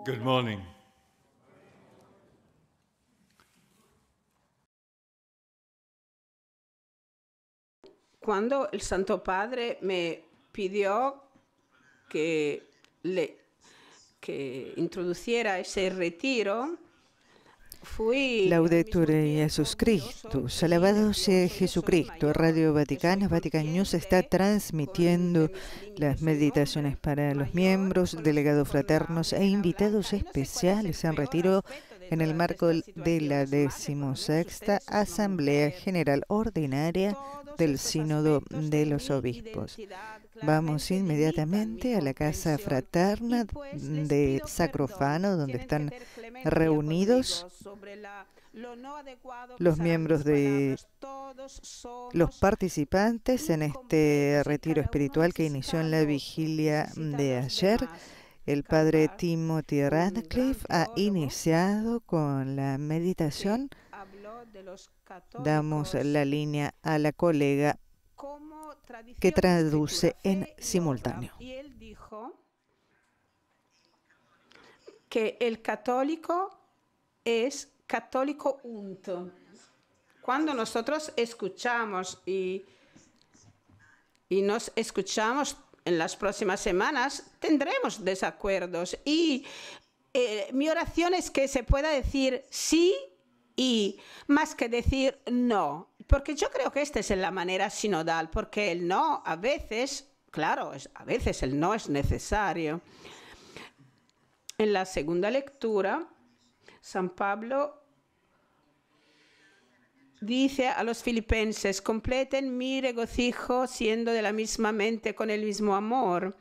Good morning. Cuando el Santo Padre me pidió que introduciera ese retiro, fui... Laudetur Jesus Christus, alabado sea Jesucristo. Radio Vaticana, Vatican News está transmitiendo las meditaciones para los miembros, delegados fraternos e invitados especiales en retiro en el marco de la 16ª Asamblea General Ordinaria del Sínodo de los Obispos. Vamos inmediatamente a la casa fraterna de Sacrofano, donde están reunidos los miembros de los participantes en este retiro espiritual que inició en la vigilia de ayer. El padre Timothy Radcliffe ha iniciado con la meditación. Damos la línea a la colega que traduce en simultáneo. Y él dijo que el católico es católico unto. Cuando nosotros escuchamos y nos escuchamos en las próximas semanas, tendremos desacuerdos. Y mi oración es que se pueda decir sí y más que decir no. Porque yo creo que esta es la manera sinodal, porque el no a veces, claro, a veces el no es necesario. En la segunda lectura, San Pablo dice a los filipenses: completen mi regocijo siendo de la misma mente, con el mismo amor,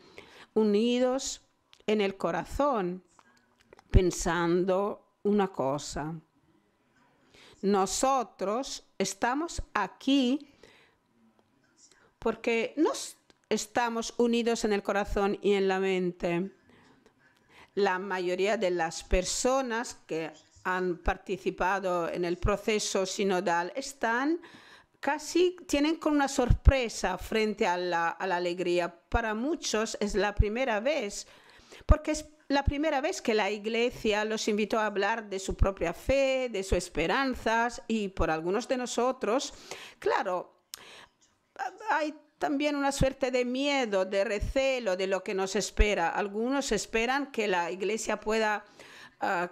unidos en el corazón, pensando una cosa. Nosotros estamos aquí porque nos estamos unidos en el corazón y en la mente. La mayoría de las personas que han participado en el proceso sinodal tienen con una sorpresa frente a la alegría. Para muchos es la primera vez, porque es la primera vez que la Iglesia los invitó a hablar de su propia fe, de sus esperanzas, y por algunos de nosotros, claro, hay también una suerte de miedo, de recelo de lo que nos espera. Algunos esperan que la Iglesia pueda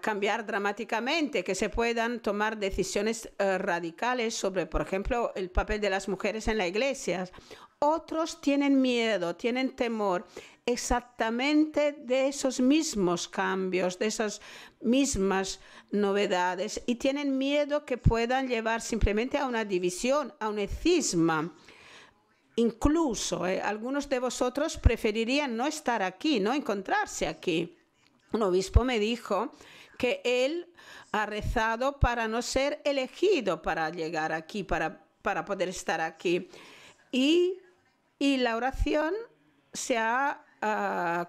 cambiar dramáticamente, que se puedan tomar decisiones radicales sobre, por ejemplo, el papel de las mujeres en la Iglesia. Otros tienen miedo, tienen temor exactamente de esos mismos cambios, de esas mismas novedades, y tienen miedo que puedan llevar simplemente a una división, a un cisma. Incluso algunos de vosotros preferirían no estar aquí, no encontrarse aquí. Un obispo me dijo que él ha rezado para no ser elegido para llegar aquí, para poder estar aquí. Y la oración se ha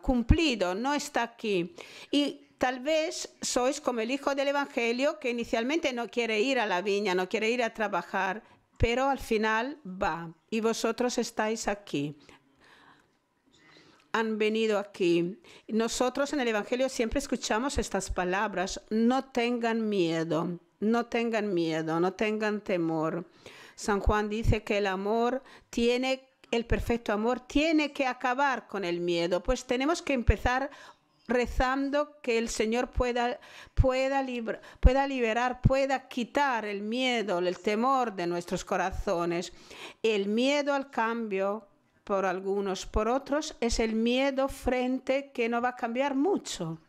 cumplido, no está aquí. Y tal vez sois como el hijo del Evangelio, que inicialmente no quiere ir a la viña, no quiere ir a trabajar, pero al final va. Y vosotros estáis aquí. Han venido aquí. Nosotros en el Evangelio siempre escuchamos estas palabras: no tengan miedo, no tengan miedo, no tengan temor. San Juan dice que el perfecto amor tiene que acabar con el miedo. Pues tenemos que empezar rezando que el Señor pueda liberar, pueda quitar el miedo, el temor de nuestros corazones. El miedo al cambio, por algunos, por otros, es el miedo frente que no va a cambiar mucho.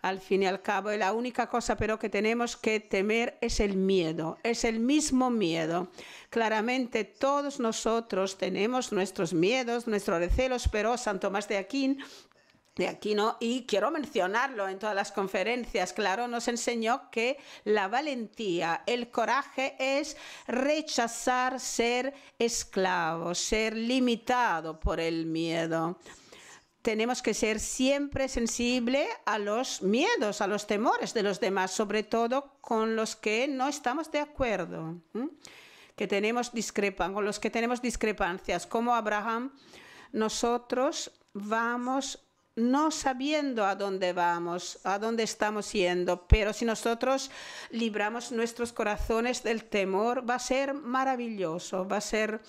Al fin y al cabo, la única cosa pero que tenemos que temer es el miedo, es el mismo miedo. Claramente todos nosotros tenemos nuestros miedos, nuestros recelos, pero San Tomás de Aquino, y quiero mencionarlo en todas las conferencias, claro, nos enseñó que la valentía, el coraje es rechazar ser esclavo, ser limitado por el miedo. Tenemos que ser siempre sensibles a los miedos, a los temores de los demás, sobre todo con los que no estamos de acuerdo, con los que tenemos discrepancias. Como Abraham, nosotros no sabiendo a dónde vamos, a dónde estamos yendo, pero si nosotros libramos nuestros corazones del temor, va a ser maravilloso, va a ser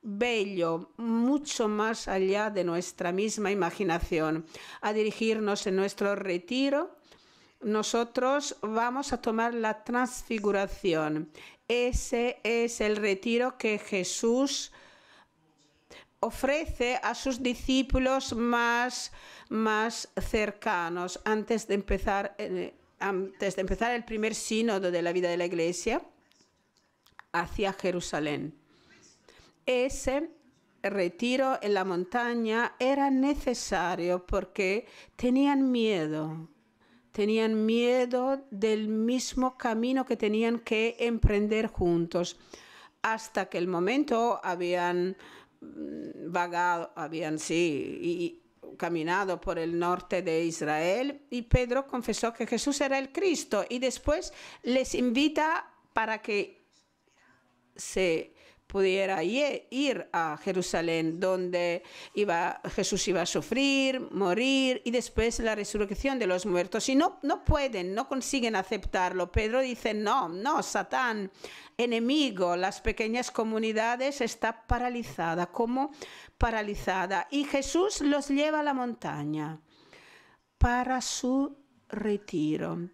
bello, mucho más allá de nuestra misma imaginación. A dirigirnos en nuestro retiro, nosotros vamos a tomar la transfiguración. Ese es el retiro que Jesús ofrece a sus discípulos más cercanos antes de empezar el primer sínodo de la vida de la Iglesia hacia Jerusalén. Ese retiro en la montaña era necesario porque tenían miedo del mismo camino que tenían que emprender juntos. Hasta que el momento habían vagado, caminado por el norte de Israel, y Pedro confesó que Jesús era el Cristo, y después les invita para que se pudiera ir a Jerusalén, donde Jesús iba a sufrir, morir y después la resurrección de los muertos. Y no consiguen aceptarlo. Pedro dice, no, Satán, enemigo, las pequeñas comunidades está paralizada, como paralizada. Y Jesús los lleva a la montaña para su retiro.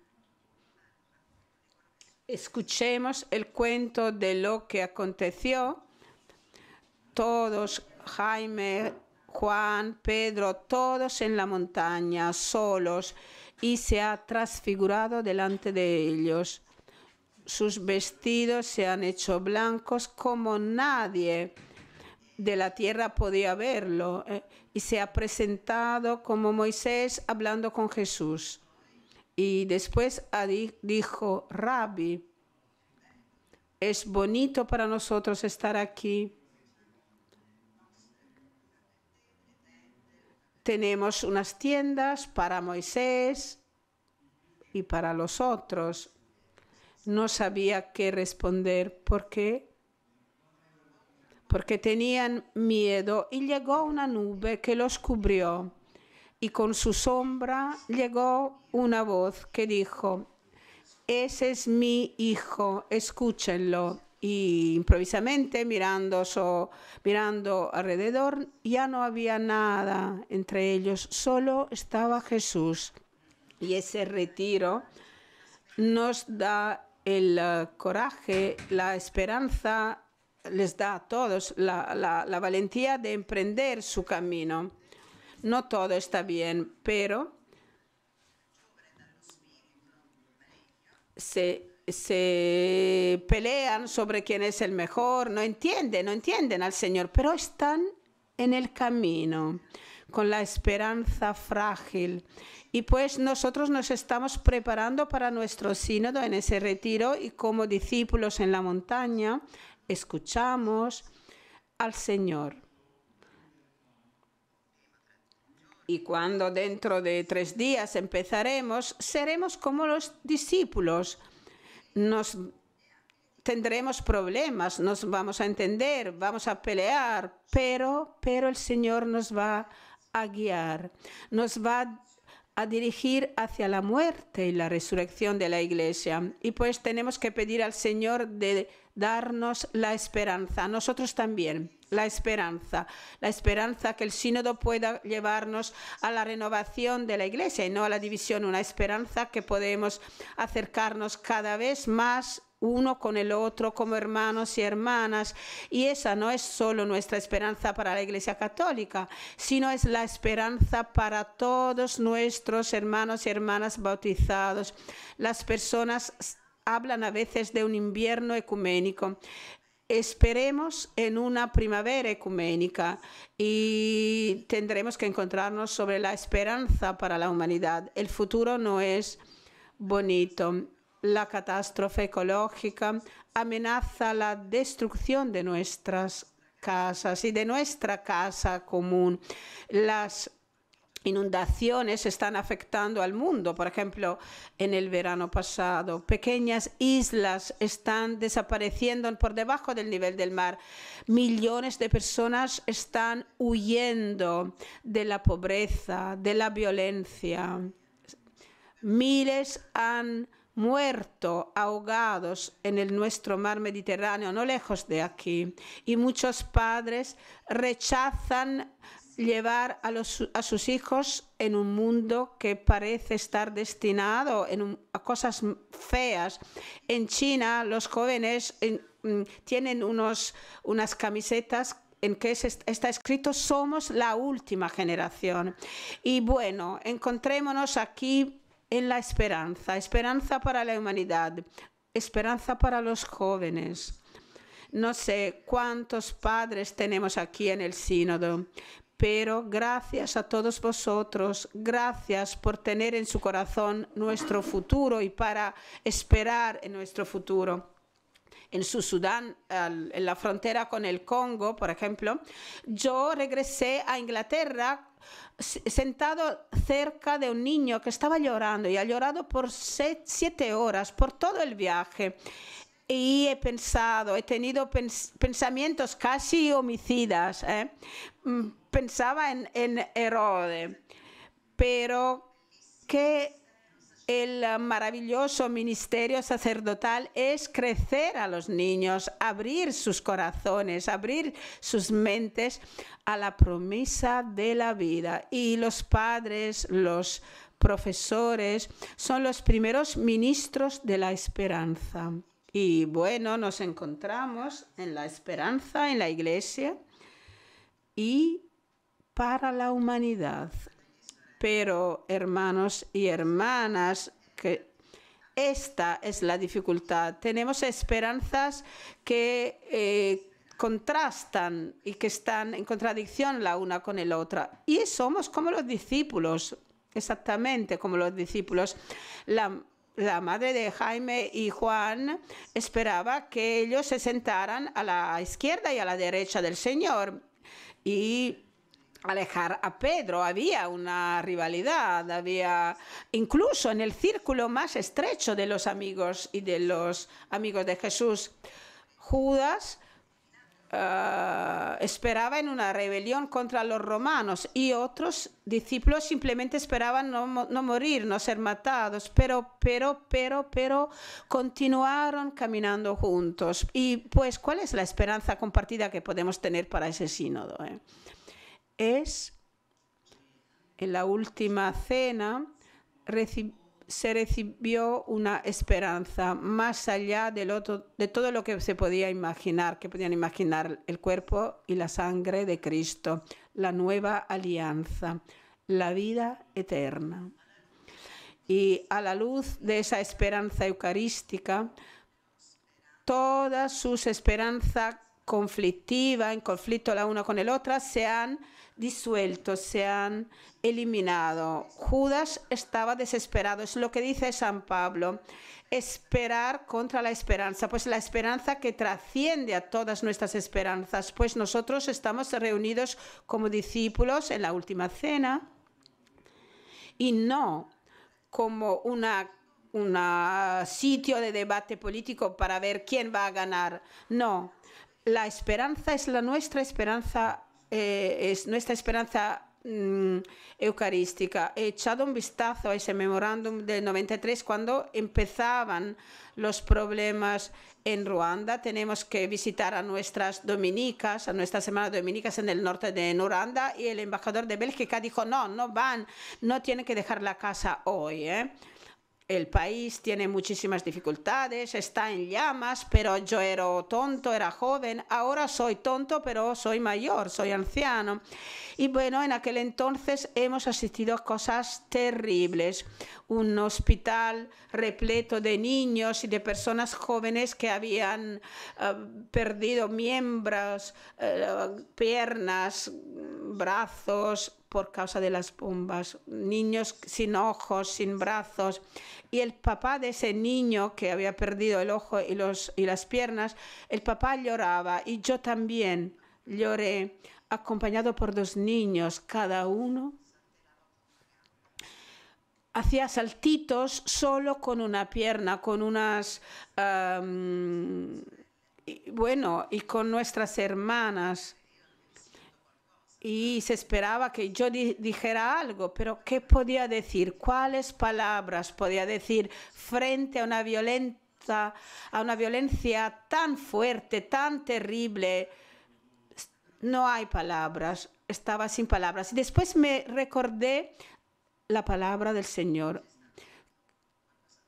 Escuchemos el cuento de lo que aconteció. Todos, Jaime, Juan, Pedro, todos en la montaña, solos, y se ha transfigurado delante de ellos. Sus vestidos se han hecho blancos como nadie de la tierra podía verlo, y se ha presentado como Moisés hablando con Jesús. Y después dijo, Rabbi, es bonito para nosotros estar aquí. Tenemos unas tiendas para Moisés y para los otros. No sabía qué responder. ¿Por qué? Porque tenían miedo, y llegó una nube que los cubrió. Y con su sombra llegó una voz que dijo, ese es mi hijo, escúchenlo. Y improvisamente, mirando alrededor, ya no había nada entre ellos, solo estaba Jesús. Y ese retiro nos da el coraje, la esperanza, les da a todos la valentía de emprender su camino. No todo está bien, pero se pelean sobre quién es el mejor, no entienden al Señor, pero están en el camino, con la esperanza frágil. Y pues nosotros nos estamos preparando para nuestro sínodo en ese retiro, y como discípulos en la montaña escuchamos al Señor. Y cuando dentro de 3 días empezaremos, seremos como los discípulos. Tendremos problemas, nos vamos a entender, vamos a pelear, pero el Señor nos va a guiar, nos va a dirigir hacia la muerte y la resurrección de la Iglesia. Y pues tenemos que pedir al Señor de darnos la esperanza, nosotros también. La esperanza que el sínodo pueda llevarnos a la renovación de la Iglesia y no a la división, una esperanza que podemos acercarnos cada vez más uno con el otro como hermanos y hermanas. Y esa no es solo nuestra esperanza para la Iglesia Católica, sino es la esperanza para todos nuestros hermanos y hermanas bautizados. Las personas hablan a veces de un invierno ecuménico. Esperemos en una primavera ecuménica y tendremos que encontrarnos sobre la esperanza para la humanidad. El futuro no es bonito. La catástrofe ecológica amenaza la destrucción de nuestras casas y de nuestra casa común. Las inundaciones están afectando al mundo. Por ejemplo, en el verano pasado, pequeñas islas están desapareciendo por debajo del nivel del mar. Millones de personas están huyendo de la pobreza, de la violencia. Miles han muerto ahogados en nuestro mar Mediterráneo, no lejos de aquí. Y muchos padres rechazan llevar a sus hijos en un mundo que parece estar destinado a cosas feas. En China, los jóvenes tienen unas camisetas en que está escrito: somos la última generación. Y bueno, encontrémonos aquí en la esperanza, esperanza para la humanidad, esperanza para los jóvenes. No sé cuántos padres tenemos aquí en el sínodo, pero gracias a todos vosotros, gracias por tener en su corazón nuestro futuro y para esperar en nuestro futuro. En Sudán, en la frontera con el Congo, por ejemplo, yo regresé a Inglaterra sentado cerca de un niño que estaba llorando y ha llorado por 7 horas, por todo el viaje. Y he tenido pensamientos casi homicidas. Pensaba en Herodes, pero que el maravilloso ministerio sacerdotal es crecer a los niños, abrir sus corazones, abrir sus mentes a la promesa de la vida. Y los padres, los profesores, son los primeros ministros de la esperanza. Y bueno, nos encontramos en la esperanza, en la Iglesia y para la humanidad. Pero, hermanos y hermanas, que esta es la dificultad. Tenemos esperanzas que contrastan y que están en contradicción la una con la otra. Y somos como los discípulos, exactamente como los discípulos. La madre de Jaime y Juan esperaba que ellos se sentaran a la izquierda y a la derecha del Señor y alejar a Pedro. Había una rivalidad, había incluso en el círculo más estrecho de los amigos y de los amigos de Jesús. Judas esperaba en una rebelión contra los romanos y otros discípulos simplemente esperaban no morir, no ser matados, pero continuaron caminando juntos. Y pues, ¿cuál es la esperanza compartida que podemos tener para ese sínodo? Es en la última cena se recibió una esperanza más allá de todo lo que se podía imaginar, que podían imaginar el cuerpo y la sangre de Cristo, la nueva alianza, la vida eterna. Y a la luz de esa esperanza eucarística, todas sus esperanzas conflictivas, en conflicto la una con la otra, se han disuelto, se han eliminado. Judas estaba desesperado, es lo que dice San Pablo, esperar contra la esperanza, pues la esperanza que trasciende a todas nuestras esperanzas, pues nosotros estamos reunidos como discípulos en la última cena y no como un sitio de debate político para ver quién va a ganar. No, la esperanza es nuestra esperanza. Es nuestra esperanza eucarística. He echado un vistazo a ese memorándum del 93 cuando empezaban los problemas en Ruanda. Tenemos que visitar a nuestras dominicas, a nuestras hermanas dominicas en el norte de Ruanda, y el embajador de Bélgica dijo: no van, no tienen que dejar la casa hoy. El país tiene muchísimas dificultades, está en llamas, pero yo era tonto, era joven, ahora soy tonto, pero soy mayor, soy anciano. Y bueno, en aquel entonces hemos asistido a cosas terribles. Un hospital repleto de niños y de personas jóvenes que habían perdido miembros, piernas, brazos por causa de las bombas. Niños sin ojos, sin brazos. Y el papá de ese niño que había perdido el ojo y las piernas, el papá lloraba y yo también lloré, acompañado por 2 niños, cada uno hacía saltitos solo con una pierna, con unas... y con nuestras hermanas. Y se esperaba que yo dijera algo, pero ¿qué podía decir? ¿Cuáles palabras podía decir frente a una violencia tan fuerte, tan terrible? No hay palabras, estaba sin palabras. Y después me recordé la palabra del Señor.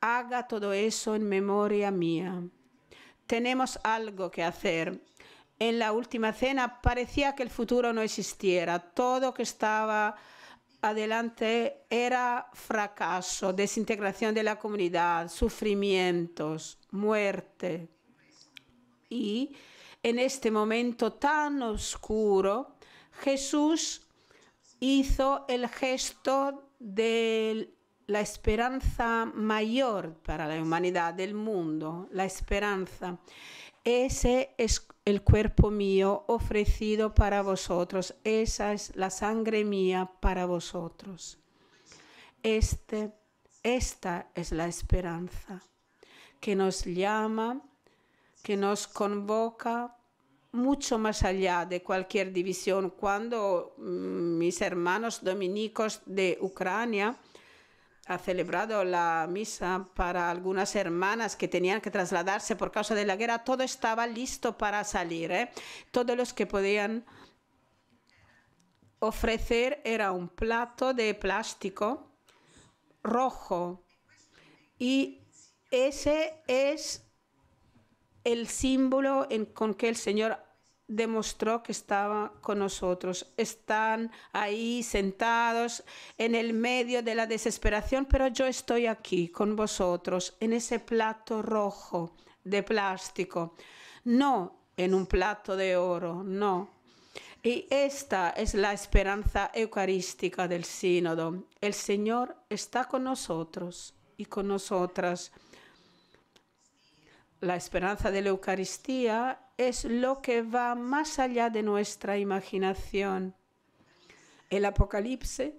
Haga todo eso en memoria mía. Tenemos algo que hacer. En la última cena parecía que el futuro no existiera. Todo que estaba adelante era fracaso, desintegración de la comunidad, sufrimientos, muerte. Y en este momento tan oscuro, Jesús hizo el gesto de la esperanza mayor para la humanidad, del mundo, la esperanza. Ese es el cuerpo mío ofrecido para vosotros. Esa es la sangre mía para vosotros. Esta es la esperanza que nos llama, que nos convoca mucho más allá de cualquier división. Cuando mis hermanos dominicos de Ucrania ha celebrado la misa para algunas hermanas que tenían que trasladarse por causa de la guerra, todo estaba listo para salir, ¿eh? Todos los que podían ofrecer era un plato de plástico rojo. Y ese es el símbolo con que el Señor demostró que estaba con nosotros. Están ahí sentados en el medio de la desesperación, pero yo estoy aquí con vosotros en ese plato rojo de plástico, no en un plato de oro, no. Y esta es la esperanza eucarística del sínodo. El Señor está con nosotros y con nosotras. La esperanza de la Eucaristía es lo que va más allá de nuestra imaginación. El Apocalipsis,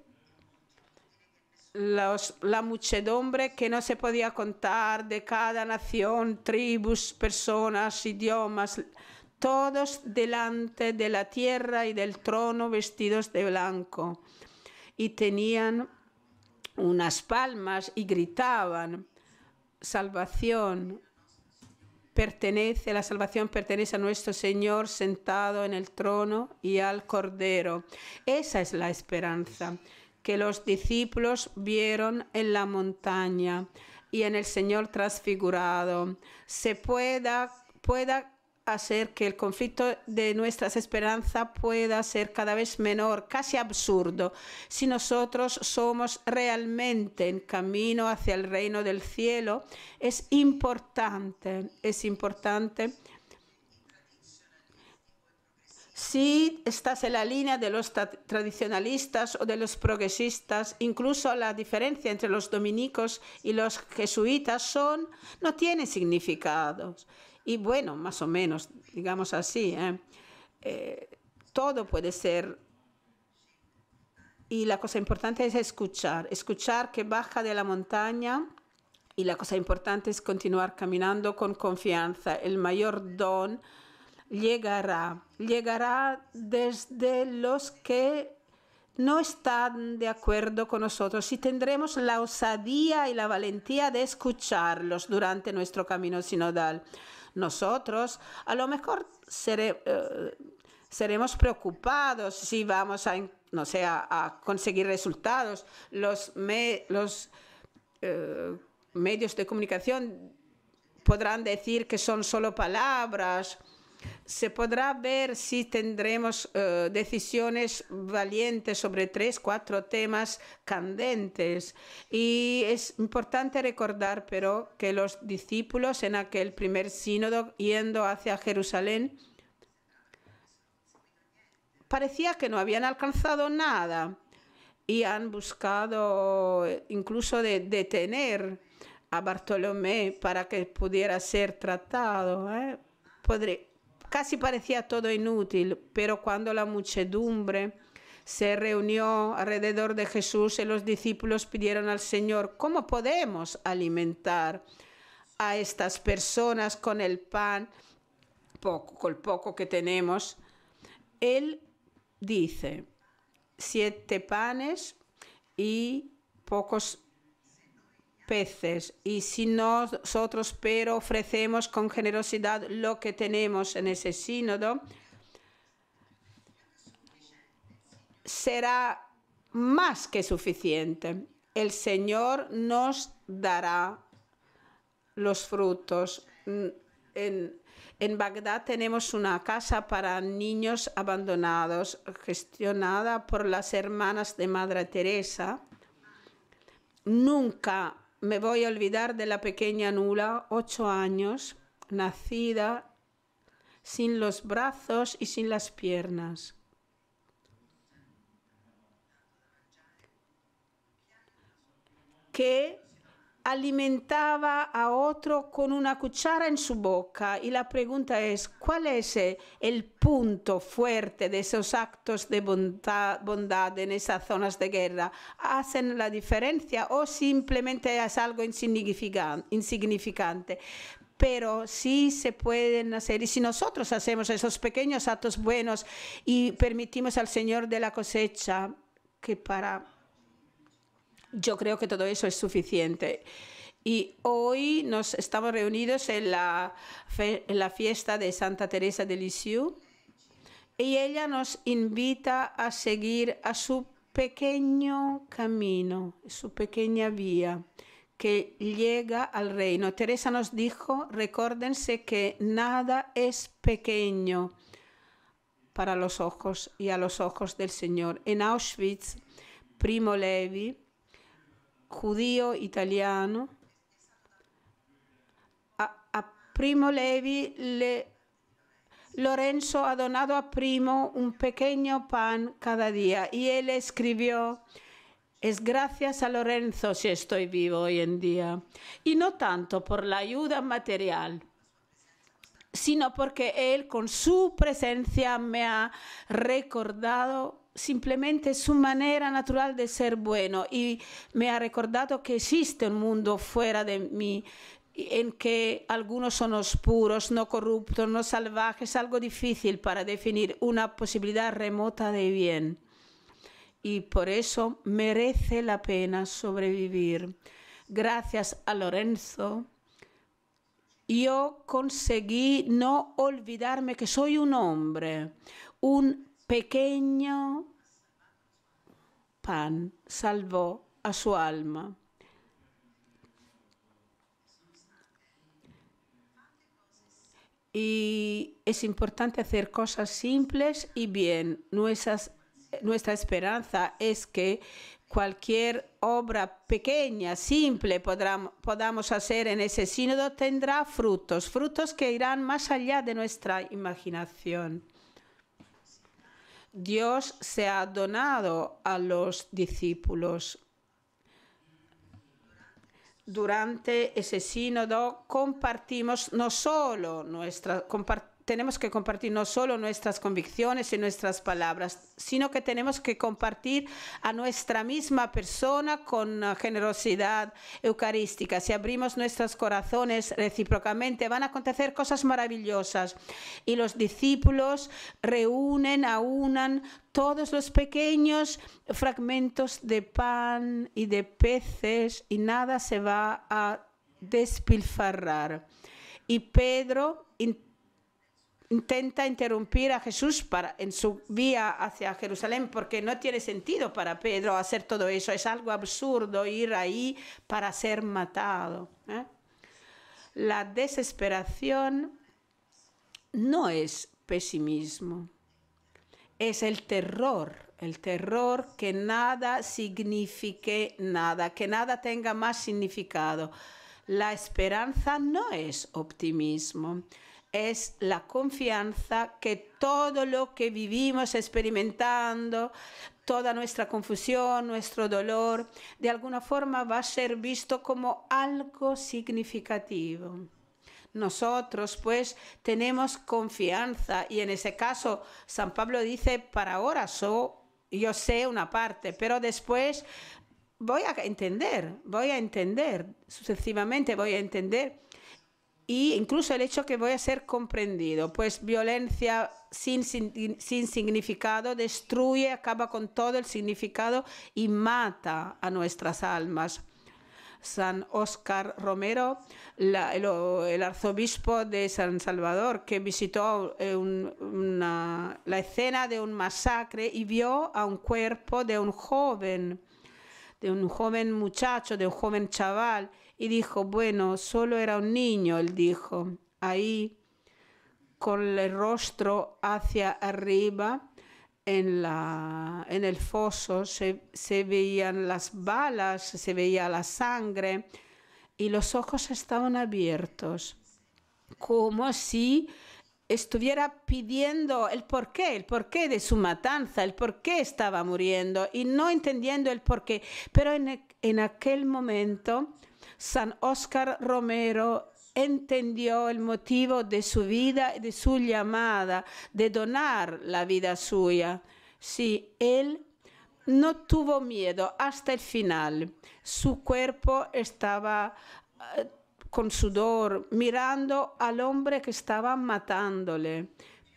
la muchedumbre que no se podía contar de cada nación, tribus, personas, idiomas, todos delante de la tierra y del trono vestidos de blanco. Y tenían unas palmas y gritaban, salvación. La salvación pertenece a nuestro Señor sentado en el trono y al Cordero. Esa es la esperanza que los discípulos vieron en la montaña y en el Señor transfigurado. Se pueda hacer que el conflicto de nuestras esperanzas pueda ser cada vez menor, casi absurdo, si nosotros somos realmente en camino hacia el reino del cielo. Es importante. Si estás en la línea de los tradicionalistas o de los progresistas, incluso la diferencia entre los dominicos y los jesuitas no tiene significados. Y bueno, más o menos, digamos así, todo puede ser. Y la cosa importante es escuchar que baja de la montaña. Y la cosa importante es continuar caminando con confianza. El mayor don llegará desde los que no están de acuerdo con nosotros y tendremos la osadía y la valentía de escucharlos durante nuestro camino sinodal. Nosotros a lo mejor seremos preocupados si vamos a conseguir resultados. Los medios de comunicación podrán decir que son solo palabras. Se podrá ver si tendremos decisiones valientes sobre 3, 4 temas candentes. Y es importante recordar, pero, que los discípulos en aquel primer sínodo, yendo hacia Jerusalén, parecía que no habían alcanzado nada y han buscado incluso detener a Bartolomé para que pudiera ser tratado. Casi parecía todo inútil, pero cuando la muchedumbre se reunió alrededor de Jesús y los discípulos pidieron al Señor: ¿cómo podemos alimentar a estas personas con el pan, con el poco que tenemos? Él dice: 7 panes y pocos peces. Y si nosotros pero ofrecemos con generosidad lo que tenemos en ese sínodo, será más que suficiente. El Señor nos dará los frutos. En Bagdad tenemos una casa para niños abandonados gestionada por las hermanas de Madre Teresa. Nunca me voy a olvidar de la pequeña Nula, 8 años, nacida sin los brazos y sin las piernas. Que alimentaba a otro con una cuchara en su boca. Y la pregunta es: ¿cuál es el punto fuerte de esos actos de bondad en esas zonas de guerra? ¿Hacen la diferencia o simplemente es algo insignificante? Pero sí se pueden hacer, y si nosotros hacemos esos pequeños actos buenos y permitimos al Señor de la cosecha yo creo que todo eso es suficiente. Y hoy nos estamos reunidos en la fiesta de Santa Teresa de Lisieux, y ella nos invita a seguir a su pequeño camino, su pequeña vía que llega al reino. Teresa nos dijo: recuérdense que nada es pequeño para los ojos y a los ojos del Señor. En Auschwitz, Primo Levi, judío italiano, a Primo Levi Lorenzo ha donado a Primo un pequeño pan cada día, y él escribió: es gracias a Lorenzo si estoy vivo hoy en día, y no tanto por la ayuda material, sino porque él con su presencia me ha recordado simplemente su manera natural de ser bueno, y me ha recordado que existe un mundo fuera de mí en que algunos son oscuros, no corruptos, no salvajes, algo difícil para definir, una posibilidad remota de bien. Y por eso merece la pena sobrevivir. Gracias a Lorenzo, yo conseguí no olvidarme que soy un hombre. Un pequeño pan salvó a su alma. Y es importante hacer cosas simples y bien. Nuestra esperanza es que cualquier obra pequeña, simple, podamos hacer en ese sínodo tendrá frutos que irán más allá de nuestra imaginación. Dios se ha donado a los discípulos. Durante ese sínodo compartimos no solo tenemos que compartir no solo nuestras convicciones y nuestras palabras, sino que tenemos que compartir a nuestra misma persona con generosidad eucarística. Si abrimos nuestros corazones recíprocamente, van a acontecer cosas maravillosas. Y los discípulos aunan todos los pequeños fragmentos de pan y de peces, y nada se va a despilfarrar. Y Pedro intenta interrumpir a Jesús en su vía hacia Jerusalén, porque no tiene sentido para Pedro hacer todo eso. Es algo absurdo ir ahí para ser matado. La desesperación no es pesimismo, es el terror que nada signifique nada, que nada tenga más significado. La esperanza no es optimismo. Es la confianza que todo lo que vivimos experimentando, toda nuestra confusión, nuestro dolor, de alguna forma va a ser visto como algo significativo. Nosotros, pues, tenemos confianza, y en ese caso, San Pablo dice: para ahora yo sé una parte, pero después voy a entender, sucesivamente voy a entender. Y incluso el hecho que voy a ser comprendido, pues violencia sin significado destruye, acaba con todo el significado y mata a nuestras almas. San Óscar Romero, el arzobispo de San Salvador, que visitó la escena de un masacre y vio a un cuerpo de un joven muchacho, de un joven chaval, y dijo, bueno, solo era un niño, él dijo, ahí con el rostro hacia arriba, en el foso se veían las balas, se veía la sangre y los ojos estaban abiertos, como si estuviera pidiendo el porqué de su matanza, el porqué estaba muriendo y no entendiendo el porqué. Pero en aquel momento, San Óscar Romero entendió el motivo de su vida, de su llamada, de donar la vida suya. Sí, él no tuvo miedo hasta el final. Su cuerpo estaba con sudor, mirando al hombre que estaba matándole.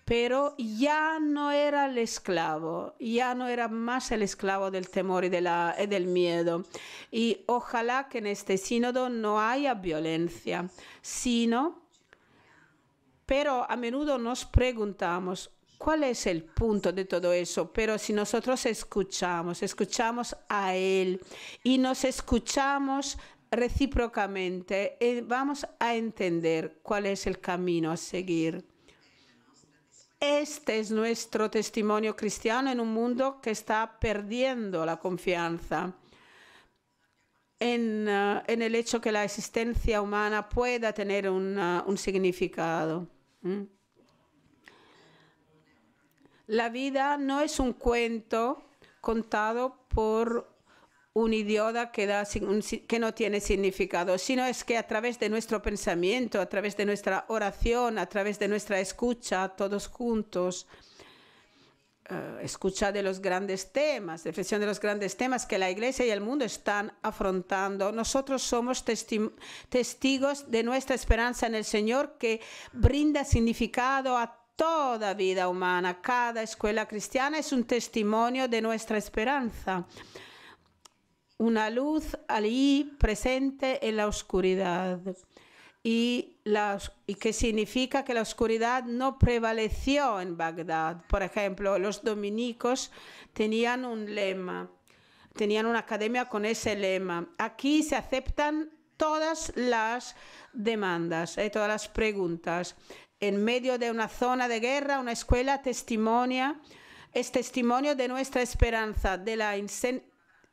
Pero ya no era el esclavo, ya no era más el esclavo del temor y del miedo. Y ojalá que en este sínodo no haya violencia, pero a menudo nos preguntamos, ¿cuál es el punto de todo eso? Pero si nosotros escuchamos a Él y nos escuchamos recíprocamente, vamos a entender cuál es el camino a seguir. Este es nuestro testimonio cristiano en un mundo que está perdiendo la confianza en el hecho que la existencia humana pueda tener un significado. La vida no es un cuento contado por un idiota que no tiene significado, sino es que a través de nuestro pensamiento, a través de nuestra oración, a través de nuestra escucha, todos juntos, escucha de los grandes temas, reflexión de los grandes temas que la Iglesia y el mundo están afrontando. Nosotros somos testigos de nuestra esperanza en el Señor, que brinda significado a toda vida humana. Cada escuela cristiana es un testimonio de nuestra esperanza. Una luz allí presente en la oscuridad. Y que significa que la oscuridad no prevaleció en Bagdad. Por ejemplo, los dominicos tenían un lema, tenían una academia con ese lema. Aquí se aceptan todas las demandas, todas las preguntas. En medio de una zona de guerra, una escuela es testimonio de nuestra esperanza,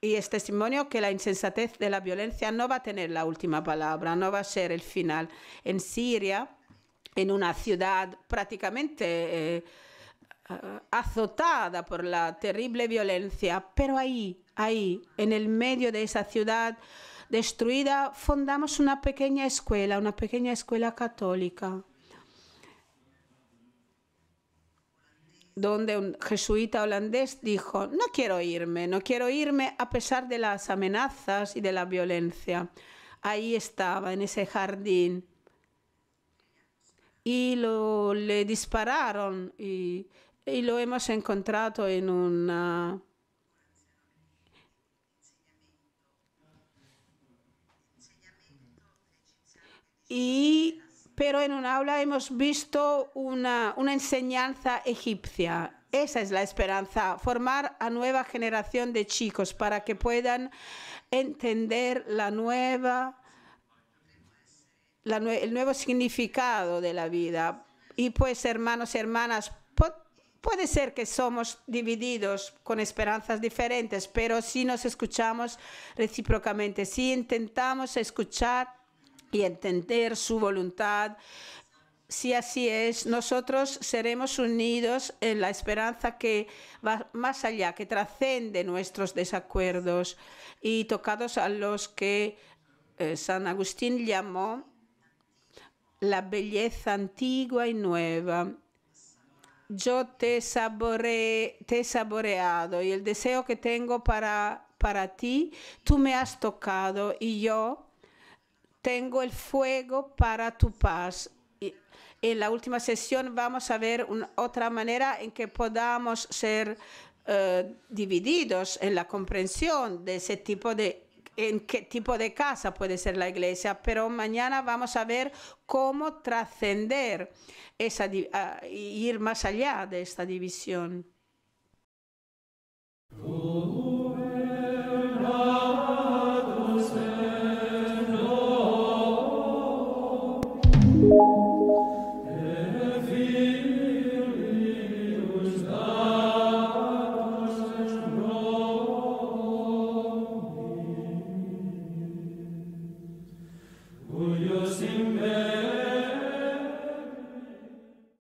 y es testimonio que la insensatez de la violencia no va a tener la última palabra, no va a ser el final. En Siria, en una ciudad prácticamente azotada por la terrible violencia, pero ahí, en el medio de esa ciudad destruida, fundamos una pequeña escuela católica, donde un jesuita holandés dijo, no quiero irme a pesar de las amenazas y de la violencia. Ahí estaba, en ese jardín. Y le dispararon y lo hemos encontrado en una... Pero en un aula hemos visto una enseñanza egipcia. Esa es la esperanza, formar a nueva generación de chicos para que puedan entender el nuevo significado de la vida. Y pues, hermanos y hermanas, puede ser que somos divididos con esperanzas diferentes, pero si nos escuchamos recíprocamente, si intentamos escuchar y entender su voluntad, si así es, nosotros seremos unidos en la esperanza que va más allá, que trasciende nuestros desacuerdos, y tocados a los que San Agustín llamó la belleza antigua y nueva. yo te he saboreado y el deseo que tengo para ti, tú me has tocado y yo tengo el fuego para tu paz. Y en la última sesión vamos a ver otra manera en que podamos ser divididos en la comprensión de ese tipo de en qué tipo de casa puede ser la iglesia, pero mañana vamos a ver cómo trascender y ir más allá de esta división.